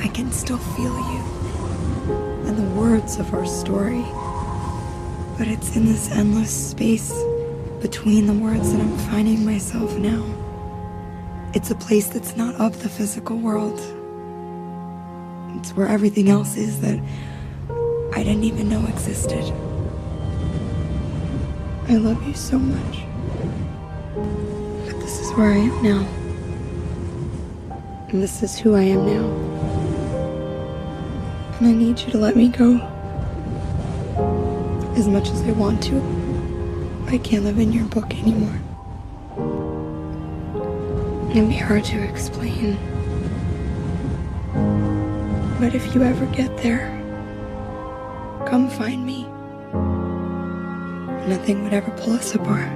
I can still feel you and the words of our story. But it's in this endless space between the words that I'm finding myself now. It's a place that's not of the physical world. It's where everything else is that I didn't even know existed. I love you so much. But this is where I am now. And this is who I am now. And I need you to let me go. As much as I want to, I can't live in your book anymore. It'd be hard to explain. But if you ever get there, come find me. Nothing would ever pull us apart.